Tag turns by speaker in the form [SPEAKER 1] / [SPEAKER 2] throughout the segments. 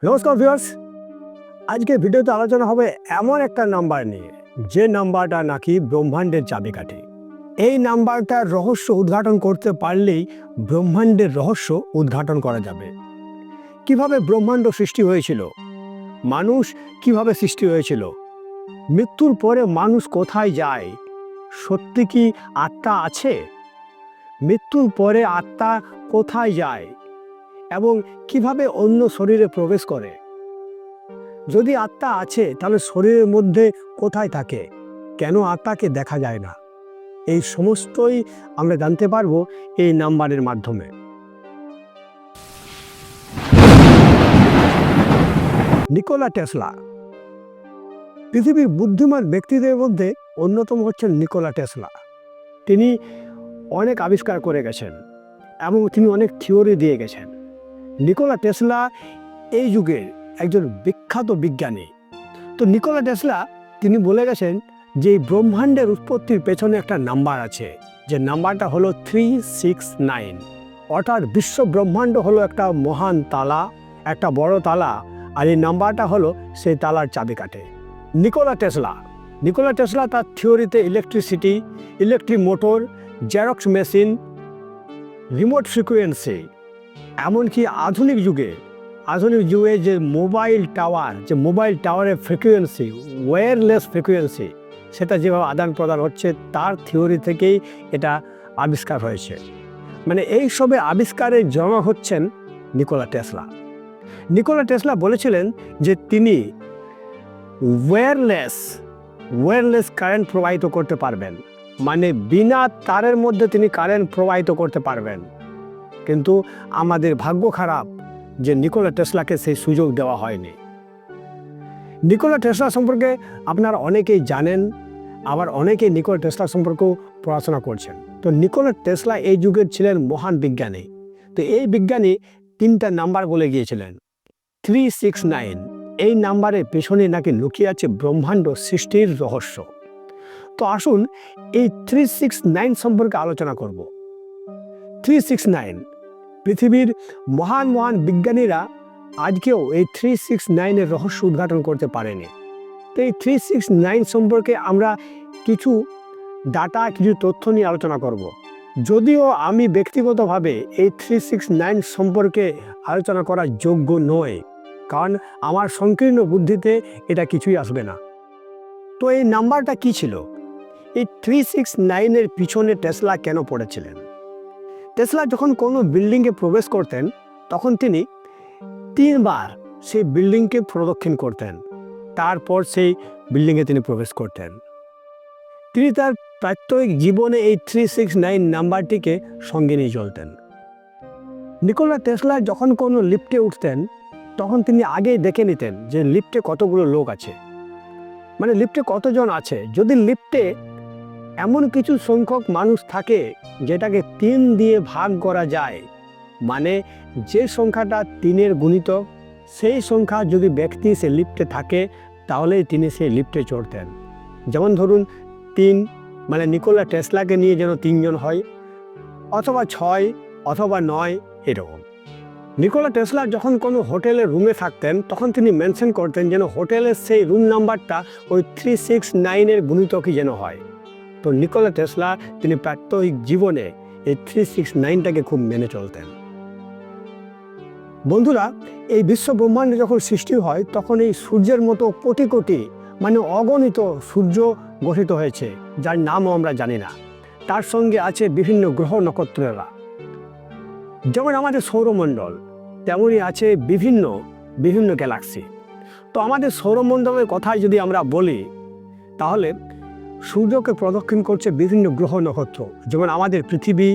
[SPEAKER 1] নমস্কার ভিউয়ার্স, আজকে ভিডিওতে আলোচনা হবে এমন একটা নাম্বার নিয়ে যে নাম্বারটা নাকি ব্রহ্মাণ্ডের চাবিকাঠি। এই নাম্বারটার রহস্য উদ্ঘাটন করতে পারলেই ব্রহ্মাণ্ডের রহস্য উদ্ঘাটন করা যাবে। কিভাবে ব্রহ্মাণ্ড সৃষ্টি হয়েছিল, মানুষ কিভাবে সৃষ্টি হয়েছিল, মৃত্যুর পরে মানুষ কোথায় যায়, সত্যি কি আত্মা আছে, মৃত্যুর পরে আত্মা কোথায় যায় এবং কিভাবে অন্য শরীরে প্রবেশ করে, যদি আত্মা আছে তাহলে শরীরের মধ্যে কোথায় থাকে, কেন আত্মাকে দেখা যায় না, এই সমস্তই আমরা জানতে পারবো এই নাম্বারের মাধ্যমে। নিকোলা টেসলা পৃথিবীর বুদ্ধিমান ব্যক্তিদের মধ্যে অন্যতম হচ্ছেন নিকোলা টেসলা। তিনি অনেক আবিষ্কার করে গেছেন এবং তিনি অনেক থিওরি দিয়ে গেছেন। নিকোলা টেসলা এই যুগের একজন বিখ্যাত বিজ্ঞানী। তো নিকোলা টেসলা তিনি বলে গেছেন যে এই ব্রহ্মাণ্ডের উৎপত্তির পেছনে একটা নাম্বার আছে, যে নাম্বারটা হলো 369। অর্থাৎ বিশ্ব ব্রহ্মাণ্ড হলো একটা মহান তালা, একটা বড় তালা, আর এই নাম্বারটা হলো সেই তালার চাবিকাঠি। নিকোলা টেসলা তার থিওরিতে electricity, electric motor, Xerox machine, remote frequency, এমনকি আধুনিক যুগে যে মোবাইল টাওয়ারের ফ্রিকোয়েন্সি, ওয়্যারলেস ফ্রিকোয়েন্সি, সেটা যেভাবে আদান প্রদান হচ্ছে তার থিওরি থেকেই এটা আবিষ্কার হয়েছে। মানে এই সবে আবিষ্কারের জমা হচ্ছেন নিকোলা টেসলা বলেছিলেন যে তিনি ওয়্যারলেস কারেন্ট প্রবাহিত করতে পারবেন, মানে বিনা তারের মধ্যে তিনি কারেন্ট প্রবাহিত করতে পারবেন। কিন্তু আমাদের ভাগ্য খারাপ যে নিকোলা টেসলাকে সেই সুযোগ দেওয়া হয়নি। নিকোলা টেসলা সম্পর্কে আপনারা অনেকেই জানেন, আবার অনেকেই নিকোলা টেসলা সম্পর্কেও পড়াশোনা করছেন। তো নিকোলা টেসলা এই যুগের ছিলেন মহান বিজ্ঞানী। তো এই বিজ্ঞানী 3টা নাম্বার বলে গিয়েছিলেন। 369 এই নাম্বারের পেছনে নাকি লুকিয়ে আছে ব্রহ্মাণ্ড সৃষ্টির রহস্য। তো আসুন এই 369 সম্পর্কে আলোচনা করব। 369 পৃথিবীর মহান বিজ্ঞানীরা আজকেও এই 369-এর রহস্য উদ্ঘাটন করতে পারেনি। তো এই 369 সম্পর্কে আমরা কিছু ডাটা, কিছু তথ্য নিয়ে আলোচনা করব। যদিও আমি ব্যক্তিগতভাবে এই 369 সম্পর্কে আলোচনা করার যোগ্য নয়, কারণ আমার সংকীর্ণ বুদ্ধিতে এটা কিছুই আসবে না। তো এই নাম্বারটা কি ছিল? এই 369-এর পিছনে টেসলা কেন পড়েছিলেন? টেসলা যখন কোনো বিল্ডিংয়ে প্রবেশ করতেন তখন তিনি 3 বার সেই বিল্ডিংকে প্রদক্ষিণ করতেন, তারপর সেই বিল্ডিংয়ে তিনি প্রবেশ করতেন। তিনি তার প্রাত্যহিক জীবনে এই 369 নাম্বারটিকে সঙ্গে নিয়ে চলতেন। নিকোলা টেসলা যখন কোনো লিফটে উঠতেন তখন তিনি আগেই দেখে নিতেন যে লিফটে কতগুলো লোক আছে, মানে লিফটে কতজন আছে। যদি লিফটে এমন কিছু সংখ্যক মানুষ থাকে যেটাকে 3 দিয়ে ভাগ করা যায়, মানে যে সংখ্যাটা 3-এর গুণিতক, সেই সংখ্যা যদি ব্যক্তি সে লিফটে থাকে তাহলেই তিনি সেই লিফটে চড়তেন। যেমন ধরুন 3, মানে নিকোলা টেসলাকে নিয়ে যেন 3 জন হয়, অথবা 6 অথবা 9 এরকম। নিকোলা টেসলা যখন কোনো হোটেলের রুমে থাকতেন তখন তিনি মেনশন করতেন যেন হোটেলের সেই রুম নাম্বারটা ওই 369-এর গুণিতকই যেন হয়। তো নিকোলা টেসলা তিনি প্রাত্যহিক জীবনে এই 369টাকে খুব মেনে চলতেন। বন্ধুরা, এই বিশ্ব ব্রহ্মাণ্ডে যখন সৃষ্টি হয় তখন এই সূর্যের মতো কোটি কোটি, মানে অগণিত সূর্য গঠিত হয়েছে, যার নামও আমরা জানি না। তার সঙ্গে আছে বিভিন্ন গ্রহ নক্ষত্রেরা। যেমন আমাদের সৌরমণ্ডল, তেমনই আছে বিভিন্ন গ্যালাক্সি। তো আমাদের সৌরমণ্ডলের কথাই যদি আমরা বলি তাহলে সূর্যকে প্রদক্ষিণ করছে বিভিন্ন গ্রহ নক্ষত্র, যেমন আমাদের পৃথিবী,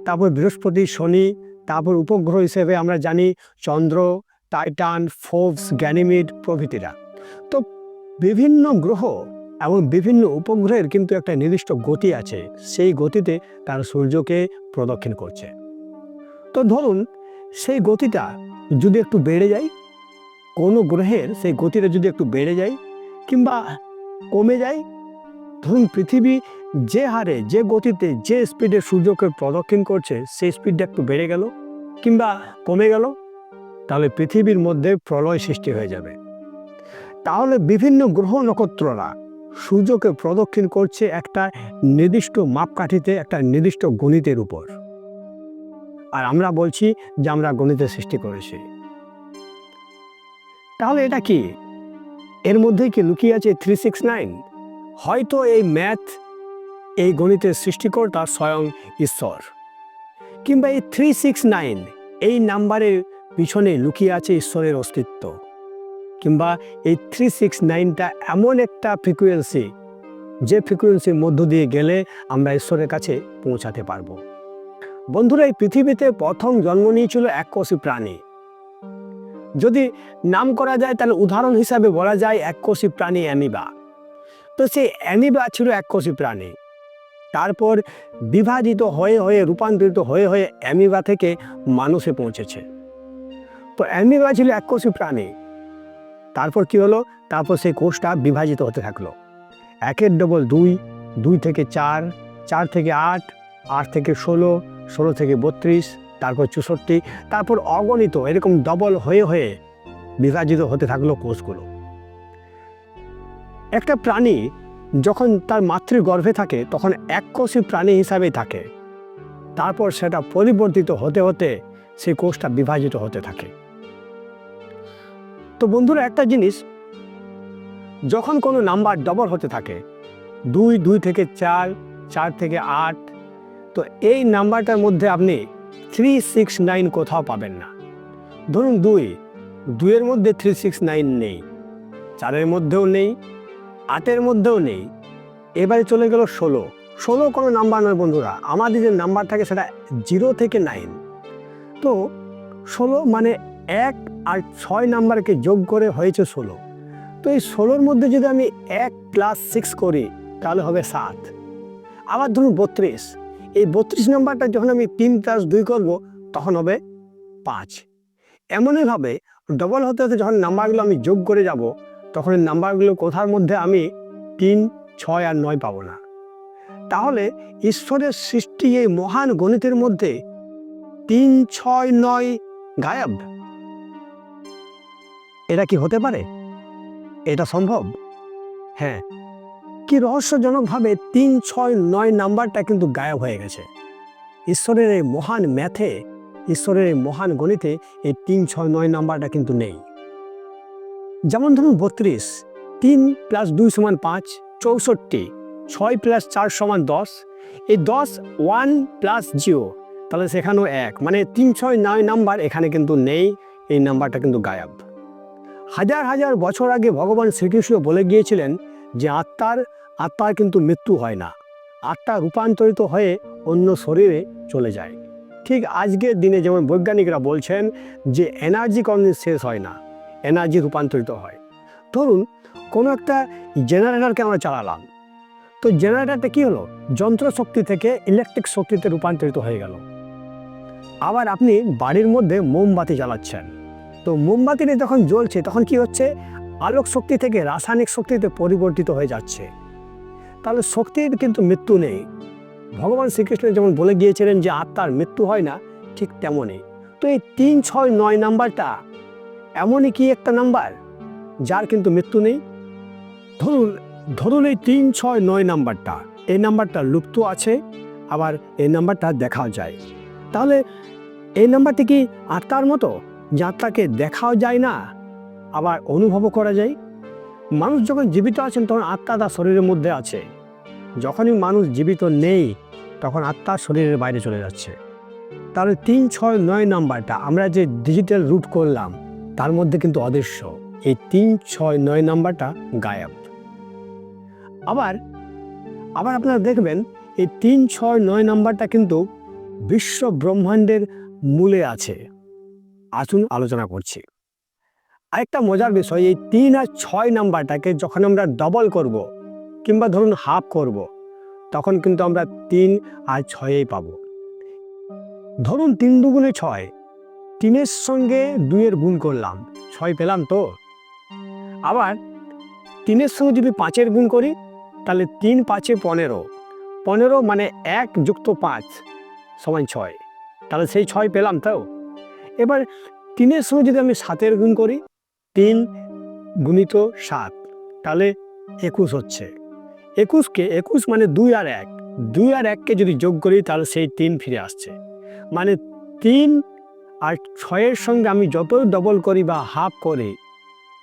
[SPEAKER 1] তারপর বৃহস্পতি, শনি, তারপর উপগ্রহ হিসেবে আমরা জানি চন্দ্র, টাইটান, ফোর্বস, গ্যানিমিড প্রভৃতিরা। তো বিভিন্ন গ্রহ এবং বিভিন্ন উপগ্রহের কিন্তু একটা নির্দিষ্ট গতি আছে, সেই গতিতে তার সূর্যকে প্রদক্ষিণ করছে। তো ধরুন সেই গতিটা যদি একটু বেড়ে যায়, কোনো গ্রহের সেই গতিটা যদি একটু বেড়ে যায় কিংবা কমে যায়, ধরুন পৃথিবী যে হারে, যে গতিতে, যে স্পিডে সূর্যকে প্রদক্ষিণ করছে সেই স্পিডটা একটু বেড়ে গেল কিংবা কমে গেল, তাহলে পৃথিবীর মধ্যে প্রলয় সৃষ্টি হয়ে যাবে। তাহলে বিভিন্ন গ্রহ নক্ষত্ররা সূর্যকে প্রদক্ষিণ করছে একটা নির্দিষ্ট মাপকাঠিতে, একটা নির্দিষ্ট গণিতের উপর। আর আমরা বলছি যে আমরা গণিতের সৃষ্টি করেছি। তাহলে এটা কি? এর মধ্যে কি লুকিয়ে আছে 369? হয়তো এই ম্যাথ, এই গণিতের সৃষ্টিকর্তা স্বয়ং ঈশ্বর, কিংবা এই 369 এই নাম্বারের পিছনে লুকিয়ে আছে ঈশ্বরের অস্তিত্ব, কিংবা এই 369টা এমন একটা ফ্রিকোয়েন্সি যে ফ্রিকোয়েন্সির মধ্য দিয়ে গেলে আমরা ঈশ্বরের কাছে পৌঁছাতে পারবো। বন্ধুরা, এই পৃথিবীতে প্রথম জন্ম নিয়েছিল এককোষী প্রাণী। যদি নাম করা যায় তাহলে উদাহরণ হিসাবে বলা যায় এককোষী প্রাণী অ্যামিবা। তো সেই অ্যামিবা ছিল এককোষী প্রাণী, তারপর বিভাজিত হয়ে হয়ে রূপান্তরিত হয়ে হয়ে অ্যামিবা থেকে মানুষে পৌঁছেছে। তো অ্যামিবা ছিল এককোষী প্রাণী, তারপর কি হলো? তারপর সেই কোষটা বিভাজিত হতে থাকলো। 1 ডবল 2, 2 থেকে 4, 4 থেকে 8, 8 থেকে 16, 16 থেকে 32, তারপর 64, তারপর অগণিত এরকম ডবল হয়ে হয়ে বিভাজিত হতে থাকলো কোষগুলো। একটা প্রাণী যখন তার মাতৃগর্ভে থাকে তখন এককোষী প্রাণী হিসাবেই থাকে, তারপর সেটা পরিবর্তিত হতে হতে সেই কোষটা বিভাজিত হতে থাকে। তো বন্ধুরা, একটা জিনিস, যখন কোনো নাম্বার ডবল হতে থাকে, 2, 2 থেকে 4, 4 থেকে 8, তো এই নাম্বারটার মধ্যে আপনি 369 কোথাও পাবেন না। ধরুন 2 এর মধ্যে 369 নেই, 4-এর মধ্যেও নেই, 8-এর মধ্যেও নেই। এবারে চলে গেল 16 কোনো নাম্বার নয় বন্ধুরা। আমাদের যে নাম্বার থাকে সেটা 0 থেকে 9। তো 16 মানে 1 আর 6 নাম্বারকে যোগ করে হয়েছে 16। তো এই 16-র মধ্যে যদি আমি 1 + 6 করি তাহলে হবে 7। আবার ধরুন 32, এই 32 নাম্বারটা যখন আমি 3 + 2 করব তখন হবে 5। এমনইভাবে ডবল হতে হতে যখন নাম্বারগুলো আমি যোগ করে যাব তখন এই নাম্বারগুলো কোথার মধ্যে আমি 3, 6 আর 9 পাবো না। তাহলে ঈশ্বরের সৃষ্টি এই মহান গণিতের মধ্যে 3, 6, 9 গায়েব। এটা কি হতে পারে? এটা সম্ভব? হ্যাঁ, কি রহস্যজনকভাবে 3, 6, 9 নাম্বারটা কিন্তু গায়েব হয়ে গেছে। ঈশ্বরের এই মহান ম্যাথে, ঈশ্বরের এই মহান গণিতে এই 3, 6, 9 নাম্বারটা কিন্তু নেই। যেমন ধরুন 32, 3 + 2 = 5, 64, 6 + 4 = 10, এই 10 1 + 0, তাহলে সেখানেও 1, মানে 3, 6, 9 নাম্বার এখানে কিন্তু নেই, এই নাম্বারটা কিন্তু গায়েব। হাজার হাজার বছর আগে ভগবান শ্রীকৃষ্ণ বলে গিয়েছিলেন যে আত্মার কিন্তু মৃত্যু হয় না, আত্মা রূপান্তরিত হয়ে অন্য শরীরে চলে যায়। ঠিক আজকের দিনে যেমন বৈজ্ঞানিকরা বলছেন যে এনার্জি কোনদিন শেষ হয় না, এনার্জি রূপান্তরিত হয়। ধরুন কোনো একটা জেনারেটরকে আমরা চালালাম, তো জেনারেটরটা কী হলো? যন্ত্র শক্তি থেকে ইলেকট্রিক শক্তিতে রূপান্তরিত হয়ে গেল। আবার আপনি বাড়ির মধ্যে মোমবাতি জ্বালাচ্ছেন, তো মোমবাতিটা যখন জ্বলছে তখন কি হচ্ছে? আলোক শক্তি থেকে রাসায়নিক শক্তিতে পরিবর্তিত হয়ে যাচ্ছে। তাহলে শক্তির কিন্তু মৃত্যু নেই। ভগবান শ্রীকৃষ্ণ যেমন বলে গিয়েছিলেন যে আত্মার মৃত্যু হয় না, ঠিক তেমনই। তো এই 3, 6, 9 নাম্বারটা এমনই কি একটা নাম্বার যার কিন্তু মৃত্যু নেই। ধরুন এই 3, 6, 9 নাম্বারটা, এই নাম্বারটা লুপ্ত আছে, আবার এই নাম্বারটা দেখাও যায়। তাহলে এই নাম্বারটি কি আত্মার মতো, যে আত্মাকে দেখাও যায় না আবার অনুভবও করা যায়? মানুষ যখন জীবিত আছেন তখন আত্মা তার শরীরের মধ্যে আছে, যখনই মানুষ জীবিত নেই তখন আত্মা শরীরের বাইরে চলে যাচ্ছে। তাহলে 3, 6, 9 নাম্বারটা আমরা যে ডিজিটাল রুট করলাম তার মধ্যে কিন্তু অদৃশ্য, এই 3, 6, 9 নাম্বারটা গায়েব। আবার আপনারা দেখবেন এই 3, 6, 9 নাম্বারটা কিন্তু বিশ্ব ব্রহ্মাণ্ডের মূলে আছে। আসুন আলোচনা করছি। আরেকটা মজার বিষয়, এই 3 আর 6 নাম্বারটাকে যখন আমরা ডবল করব কিংবা ধরুন হাফ করব তখন কিন্তু আমরা 3 আর 6ই পাবো। ধরুন 3 দুগুণে 6, 3-এর সঙ্গে 2-এর গুণ করলাম, 6 পেলাম তো। আবার 3-এর সঙ্গে যদি 5-এর গুণ করি তাহলে 3, 5-এ 15, 15 মানে 1 + 5 = 6, তাহলে সেই 6 পেলাম তো। এবার 3-এর সঙ্গে যদি আমি 7-এর গুণ করি, 3 গুণিত 7, তাহলে 21 হচ্ছে। 21 মানে 2 আর 1, 2 আর 1কে যদি যোগ করি তাহলে সেই 3 ফিরে আসছে। মানে 3 আর 6-এর সঙ্গে আমি যতই ডবল করি বা হাফ করি,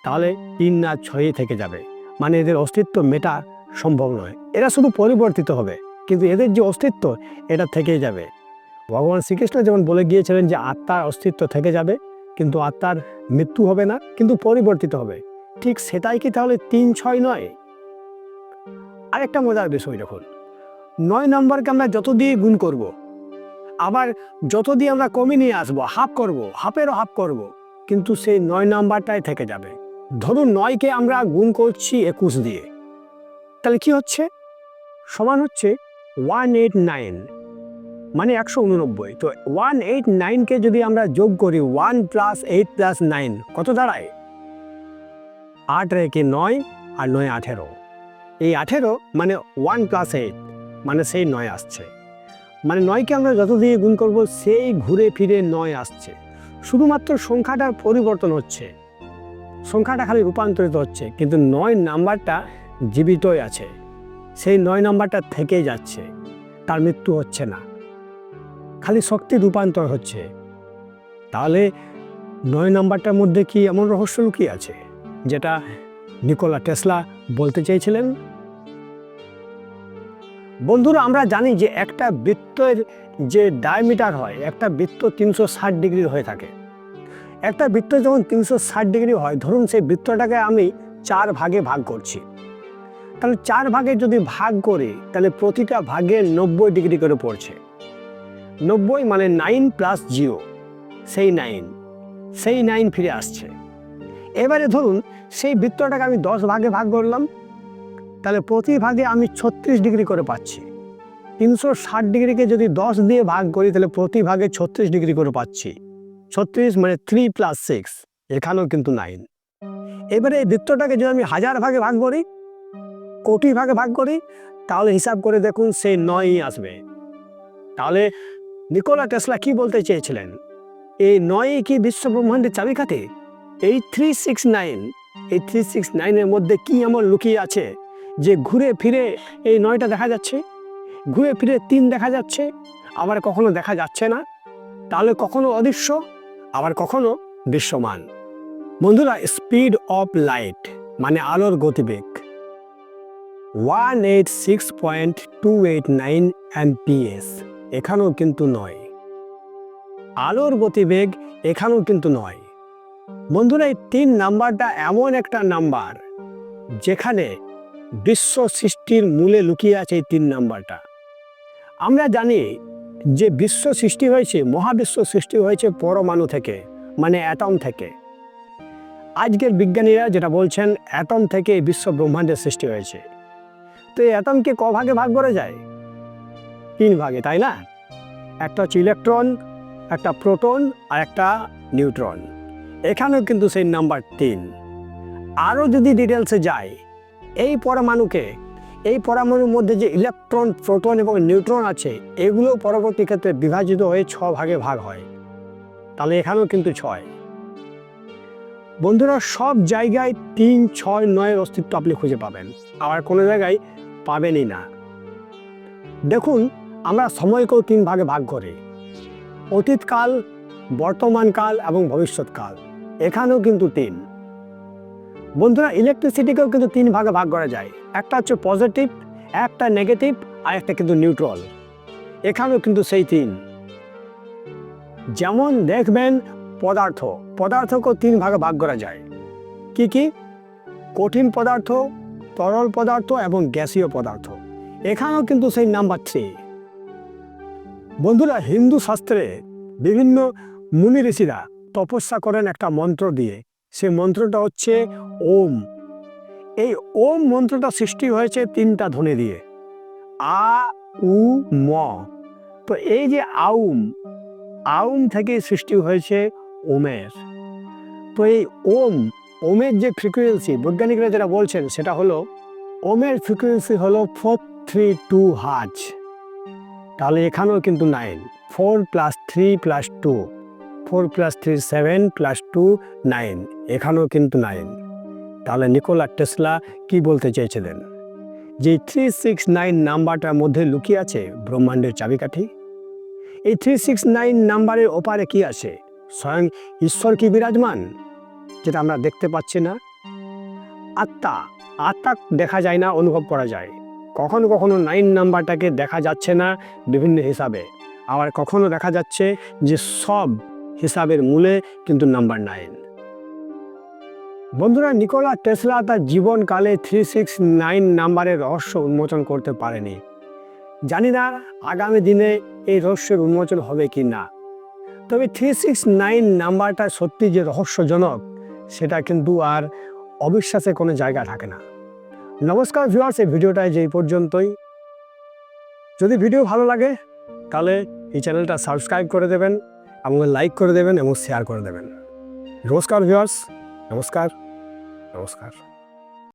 [SPEAKER 1] তাহলে 3 আর 6 থেকে যাবে। মানে এদের অস্তিত্ব মেটা সম্ভব নয়। এরা শুধু পরিবর্তিত হবে, কিন্তু এদের যে অস্তিত্ব এটা থেকেই যাবে। ভগবান শ্রীকৃষ্ণ যেমন বলে গিয়েছিলেন যে আত্মার অস্তিত্ব থেকে যাবে, কিন্তু আত্মার মৃত্যু হবে না, কিন্তু পরিবর্তিত হবে। ঠিক সেটাই কি তাহলে 3-6 নয়? আরেকটা মজার বিষয় দেখুন, 9 নম্বরকে আমরা যত দিয়ে গুণ করব, আবার যত দিয়ে আমরা কমিয়ে নিয়ে আসবো, হাফ করব, হাফেরও হাফ করব, কিন্তু সেই 9 নাম্বারটাই থেকে যাবে। ধরুন 9কে আমরা গুণ করছি 21 দিয়ে, তাহলে কি হচ্ছে? সমান হচ্ছে 189, মানে 189। তো 189কে যদি আমরা যোগ করি, 1 + 8 + 9 কত দাঁড়ায়? 8 রেখে 9 আর 9 18। এই 18 মানে 1 + 8 মানে সেই 9 আসছে। মানে 9কে আমরা যত দিয়ে গুণ করব সেই ঘুরে ফিরে 9 আসছে। শুধুমাত্র সংখ্যাটার পরিবর্তন হচ্ছে, সংখ্যাটা খালি রূপান্তরিত হচ্ছে, কিন্তু 9 নাম্বারটা জীবিতই আছে। সেই 9 নাম্বারটা থেকেই যাচ্ছে, তার মৃত্যু হচ্ছে না, খালি শক্তি রূপান্তর হচ্ছে। তাহলে 9 নাম্বারটার মধ্যে কি এমন রহস্য লুকিয়ে আছে যেটা নিকোলা টেসলা বলতে চেয়েছিলেন? বন্ধুরা, আমরা জানি যে একটা বৃত্তের যে ডায়ামিটার হয়, একটা বৃত্ত 360 ডিগ্রি হয়ে থাকে। একটা বৃত্ত যখন 360 ডিগ্রি হয়, ধরুন সেই বৃত্তটাকে আমি 4 ভাগে ভাগ করছি, তাহলে 4 ভাগে যদি ভাগ করি তাহলে প্রতিটা ভাগে 90 ডিগ্রি করে পড়ছে। 90 মানে 9 + 0, সেই 9 ফিরে আসছে। এবারে ধরুন সেই বৃত্তটাকে আমি 10 ভাগে ভাগ করলাম, তাহলে প্রতি ভাগে আমি 36 ডিগ্রি করে পাচ্ছি। 360 ডিগ্রিকে যদি 10 দিয়ে ভাগ করি তাহলে প্রতি ভাগে 36 ডিগ্রি করে পাচ্ছি। 36 মানে 3 + 6, এখানেও কিন্তু 9। এবারে এই বৃত্তটাকে যদি আমি 1000 ভাগে ভাগ করি, কোটি ভাগে ভাগ করি, তাহলে হিসাব করে দেখুন সেই 9ই আসবে। তাহলে নিকোলা টেসলা কি বলতে চেয়েছিলেন? এই 9ই কি বিশ্ব ব্রহ্মাণ্ডের চাবিকাঠি? এই 369 এর মধ্যে কি এমন লুকিয়ে আছে যে ঘুরে ফিরে এই 9টা দেখা যাচ্ছে, ঘুরে ফিরে 3 দেখা যাচ্ছে, আবার কখনো দেখা যাচ্ছে না? তাহলে কখনো অদৃশ্য, আবার কখনো দৃশ্যমান। বন্ধুরা, স্পিড অফ লাইট মানে আলোর গতিবেগ 186.289 MPS, এখানেও কিন্তু নয়। আলোর গতিবেগ এখানেও কিন্তু নয়। বন্ধুরা, এই 3 নাম্বারটা এমন একটা নাম্বার যেখানে বিশ্ব সৃষ্টির মূলে লুকিয়ে আছে। এই 3 নাম্বারটা আমরা জানি যে বিশ্ব সৃষ্টি হয়েছে, মহাবিশ্ব সৃষ্টি হয়েছে পরমাণু থেকে, মানে অ্যাটম থেকে। আজকের বিজ্ঞানীরা যেটা বলছেন, অ্যাটম থেকে বিশ্ব ব্রহ্মাণ্ডের সৃষ্টি হয়েছে। তো এই অ্যাটমকে ক ভাগে ভাগ করা যায়? 3 ভাগে, তাই না? একটা হচ্ছে ইলেকট্রন, একটা প্রোটন আর একটা নিউট্রন। এখানেও কিন্তু সেই নাম্বার 3। আরও যদি ডিটেলসে যায়, এই পরমাণুর মধ্যে যে ইলেকট্রন, প্রোটন এবং নিউট্রন আছে, এগুলো পরবর্তী ক্ষেত্রে বিভাজিত হয়ে 6 ভাগে ভাগ হয়। তাহলে এখানেও কিন্তু 6। বন্ধুরা, সব জায়গায় 3, 6, 9 অস্তিত্ব আপনি খুঁজে পাবেন, আবার কোনো জায়গায় পাবেনই না। দেখুন, আমরা সময়কেও 3 ভাগে ভাগ করি, অতীতকাল, বর্তমানকাল এবং ভবিষ্যৎকাল। এখানেও কিন্তু 3। বন্ধুরা, ইলেকট্রিসিটিকেও কিন্তু 3 ভাগে ভাগ করা যায়। একটা হচ্ছে পজিটিভ, একটা নেগেটিভ, আর একটা কিন্তু নিউট্রাল। এখানেও কিন্তু সেই 3। যেমন দেখবেন পদার্থকেও 3 ভাগে ভাগ করা যায়। কি কি? কঠিন পদার্থ, তরল পদার্থ এবং গ্যাসীয় পদার্থ। এখানেও কিন্তু সেই নাম্বার 3। বন্ধুরা, হিন্দু শাস্ত্রে বিভিন্ন মুনি ঋষিরা তপস্যা করেন একটা মন্ত্র দিয়ে। সেই মন্ত্রটা হচ্ছে ওম। এই ওম মন্ত্রটা সৃষ্টি হয়েছে 3টা ধ্বনি দিয়ে, আ, উ, ম। তো এই যে আউম থেকে সৃষ্টি হয়েছে ওমের। তো এই ওমের যে ফ্রিকোয়েন্সি, বৈজ্ঞানিকরা যেটা বলছেন সেটা হলো, ওমের ফ্রিকোয়েন্সি হলো 432 হার্জ। তাহলে এখানেও কিন্তু 9, 4 + 3 + 2, 4 + 3 7 + 2 9, এখানেও কিন্তু 9। তাহলে নিকোলা টেসলা কি বলতে চেয়েছিলেন? যে 369 নাম্বারটার মধ্যে লুকিয়ে আছে ব্রহ্মাণ্ডের চাবিকাঠি। এই 369 নাম্বারের ওপারে কি আছে? স্বয়ং ঈশ্বর কি বিরাজমান, যেটা আমরা দেখতে পাচ্ছি না? আত্মা, আত্মা দেখা যায় না, অনুভব করা যায়। কখনো কখনো 9 নাম্বারটাকে দেখা যাচ্ছে না বিভিন্ন হিসাবে, আবার কখনো দেখা যাচ্ছে যে সব হিসাবের মূলে কিন্তু নাম্বার 9। বন্ধুরা, নিকোলা টেসলা তার জীবনকালে 369 নাম্বারের রহস্য উন্মোচন করতে পারেনি। জানি না আগামী দিনে এই রহস্যের উন্মোচন হবে কি না, তবে 369 নাম্বারটা সত্যি যে রহস্যজনক, সেটা কিন্তু আর অবিশ্বাসের কোনো জায়গা থাকে না। নমস্কার ভিউয়ার্স, এই ভিডিওটায় যে পর্যন্তই। যদি ভিডিও ভালো লাগে তাহলে এই চ্যানেলটা সাবস্ক্রাইব করে দেবেন এবং লাইক করে দেবেন এবং শেয়ার করে দেবেন। নমস্কার ভিউয়ার্স, নমস্কার।